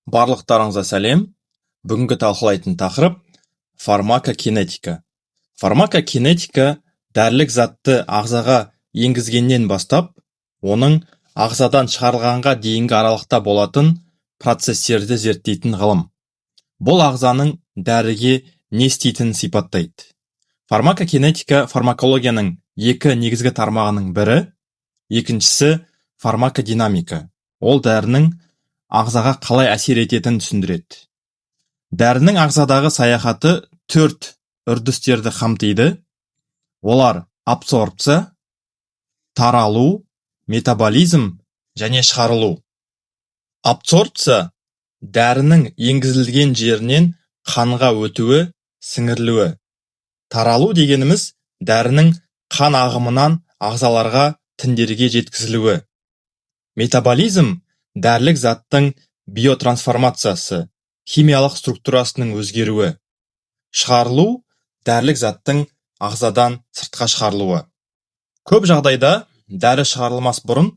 Барлықтарыңызға сәлем. Бүгінгі талқылайтын тақырып фармакокинетика. Фармакокинетика дәрілік затты ағзаға енгізгеннен бастап, оның ағзадан шығарылғанға дейінгі аралықта болатын процестерді зерттейтін ғылым. Бұл ағзаның дәріге не істейтінін сипаттайды. Фармакокинетика фармакологияның екі негізгі тармағының бірі, екіншісі фармакодинамика. Ол дәрінің ағзаға қалай әсер ететінін түсіндіреді. Дәрінің ағзадағы саяхаты 4 үрдістерді қамтиды. Олар абсорбция, таралу, метаболизм және шығарылу. Абсорбция дәрінің енгізілген жерінен қанға өтуі, сіңірілуі. Таралу дегеніміз дәрінің қан ағымынан ағзаларға, тіндерге жеткізілуі. Метаболизм дәрілік заттың биотрансформациясы, химиялық структурасының өзгеруі. Шығарылу дәрілік заттың ағзадан сыртқа шығарылуы. Көп жағдайда дәрі шығарылмас бұрын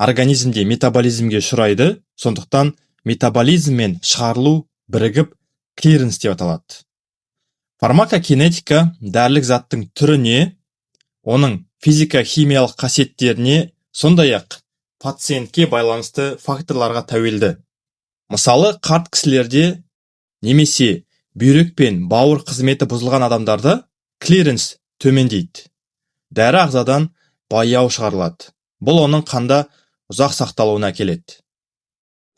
организмде метаболизмге ұшырайды, сондықтан метаболизм мен шығарылу бірігіп клиренс деп аталады. Фармакокинетика дәрілік заттың түріне, оның физика-химиялық қасиеттеріне, сондай-ақ пациентке байланысты факторларға тәуелді. Мысалы, қарт кісілерде немесе бүйрек пен бауыр қызметі бұзылған адамдарда клиренс төмендейді. Дәрі ағзадан баяу шығарылады. Бұл оның қанда ұзақ сақталуына әкеледі.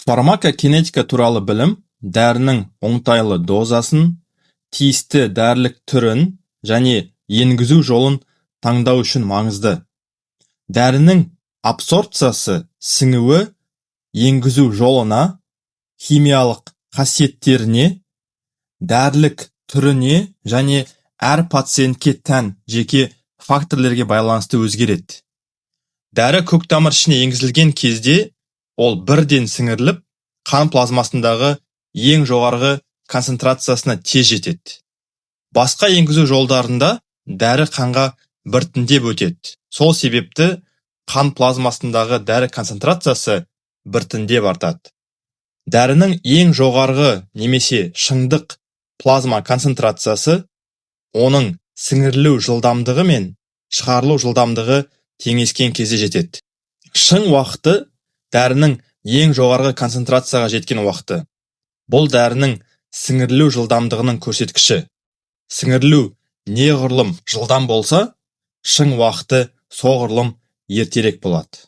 Фармакокинетика туралы білім дәрінің оңтайлы дозасын, тиісті дәрілік түрін және енгізу жолын таңдау үшін маңызды. Дәрінің абсорбциясы, сіңуі, енгізу жолына, химиялық қасиеттеріне, дәрілік түріне және әр пациентке тән жеке факторлерге байланысты өзгереді. Дәрі көктамыр ішіне енгізілген кезде ол бірден сіңіріліп, қан плазмасындағы ең жоғарғы концентрациясына тез жетеді. Басқа енгізу жолдарында дәрі қанға біртіндеп өтеді. Сол себепті қан плазмасындағы дәрі концентрациясы біртіндеп артады. Дәрінің ең жоғарғы немесе шыңдық плазма концентрациясы оның сіңірілу жылдамдығы мен шығарылу жылдамдығы теңескен кезде жетеді. Шың уақыты дәрінің ең жоғарғы концентрацияға жеткен уақыты. Бұл дәрінің сіңірілу жылдамдығының көрсеткіші. Сіңірілу неғұрлым жылдам болса, шың уақыты соғұрлым ертерек болады.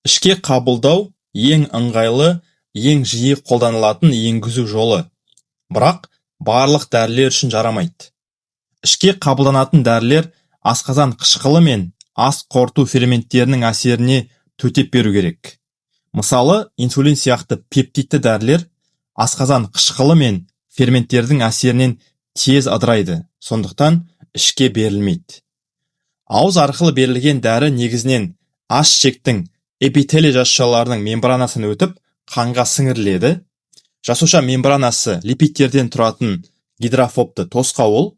Ішке қабылдау ең ыңғайлы, ең жиі қолданылатын енгізу жолы. Бірақ барлық дәрілер үшін жарамайды. Ішке қабылданатын дәрілер асқазан қышқылы мен ас қорыту ферменттерінің әсеріне төтеп беру керек. Мысалы, инсулин сияқты пептидті дәрілер асқазан қышқылы мен ферменттердің әсерінен тез ыдырайды, сондықтан ішке берілмейді. Ауыз арқылы берілген дәрі негізінен аш ішектің эпителий жасушаларының мембранасын өтіп, қанға сіңіріледі. Жасуша мембранасы липидтерден тұратын гидрофобты тосқауыл.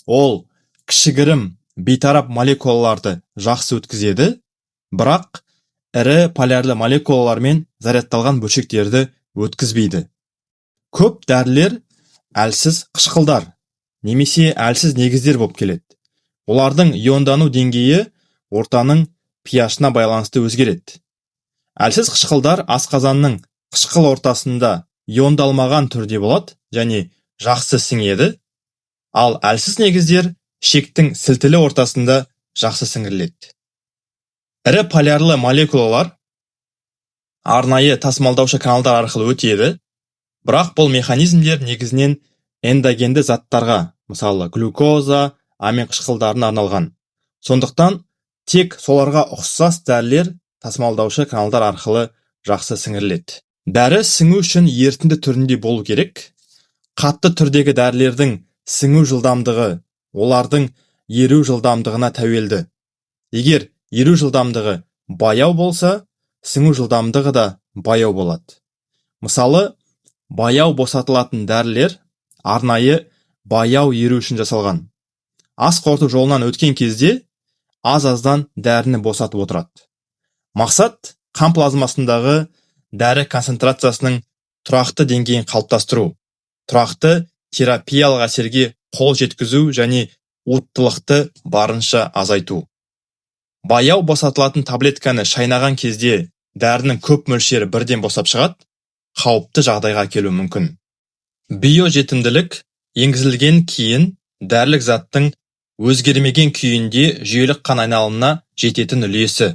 Ол кішігірім бейтарап молекулаларды жақсы өткізеді, бірақ ірі полярлы молекулалар мен зарядталған бөлшектерді өткізбейді. Көп дәрілер әлсіз қышқылдар немесе әлсіз негіздер болып келеді. Олардың иондану деңгейі ортаның pH-на байланысты өзгереді. Әлсіз қышқылдар асқазанның қышқыл ортасында иондалмаған түрде болады және жақсы сіңеді, ал әлсіз негіздер ішектің сілтілі ортасында жақсы сіңіріледі. Ірі полярлы молекулалар арнайы тасымалдаушы каналдар арқылы өтеді, бірақ бұл механизмдер негізінен эндогенді заттарға, мысалы глюкоза, амин қышқылдарына арналған. Сондықтан тек соларға ұқсас дәрілер тасымалдаушы каналдар арқылы жақсы сіңіріледі. Дәрі сіңу үшін ерітінді түрінде болу керек. Қатты түрдегі дәрілердің сіңу жылдамдығы олардың еру жылдамдығына тәуелді. Егер еру жылдамдығы баяу болса, сіңу жылдамдығы да баяу болады. Мысалы, баяу босатылатын дәрілер арнайы баяу еру үшін жасалған. Ас қорыту жолынан өткен кезде аз-аздан дәріні босатып отырады. Мақсат қан плазмасындағы дәрі концентрациясының тұрақты деңгейін қалыптастыру, тұрақты терапиялық әсерге қол жеткізу және уыттылықты барынша азайту. Баяу босатылатын таблетканы шайнаған кезде дәрінің көп мөлшері бірден босап шығады, қауіпті жағдайға келуі мүмкін. Биожетімділік енгізілген кейін дәрілік заттың өзгермеген күйінде жүйелік қан айналымына жететін үлесі.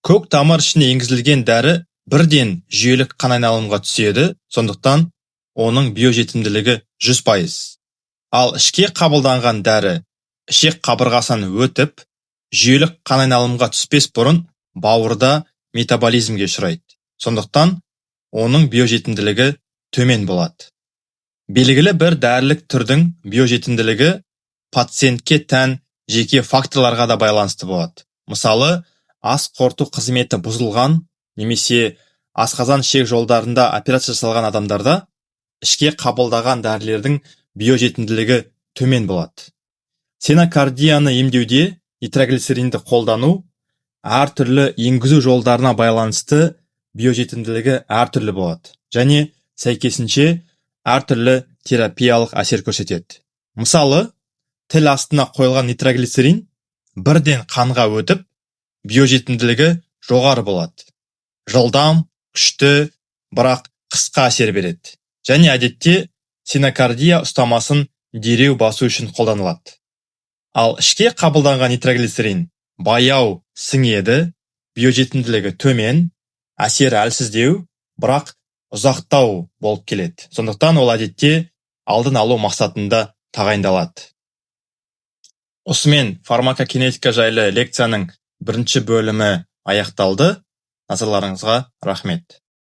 Көк тамыр ішіне енгізілген дәрі бірден жүйелік қан айналымға түседі, сондықтан оның биожетімділігі 100%. Ал ішке қабылданған дәрі ішек қабырғасынан өтіп, жүйелік қан айналымға түспес бұрын бауырда метаболизмге ұшырайды. Сондықтан оның биожетімділігі төмен болады. Белгілі бір дәрілік түрдің биожетімділігі пациентке тән жеке факторларға да байланысты болады. Мысалы, ас қорыту қызметі бұзылған немесе асқазан ішек жолдарында операция жасалған адамдарда ішке қабылдаған дәрілердің биожетімділігі төмен болады. Стенокардияны емдеуде нитроглицеринді қолдану әртүрлі енгізу жолдарына байланысты биожетімділігі әртүрлі болады және сәйкесінше әртүрлі терапиялық әсер көрсетеді. Мысалы, тіл астына қойылған нитроглицерин бірден қанға өтіп, биожетімділігі жоғары болады. Жылдам, күшті, бірақ қысқа әсер береді. Және әдетте стенокардия ұстамасын дереу басу үшін қолданылады. Ал ішке қабылданған нитроглицерин баяу сіңеді, биожетімділігі төмен, әсері әлсіздеу, бірақ ұзақтау болып келеді. Сондықтан ол әдетте алдын алу мақсатында тағайындалады. Осымен фармакокинетика жайлы лекцияның бірінші бөлімі аяқталды. Назарларыңызға рахмет.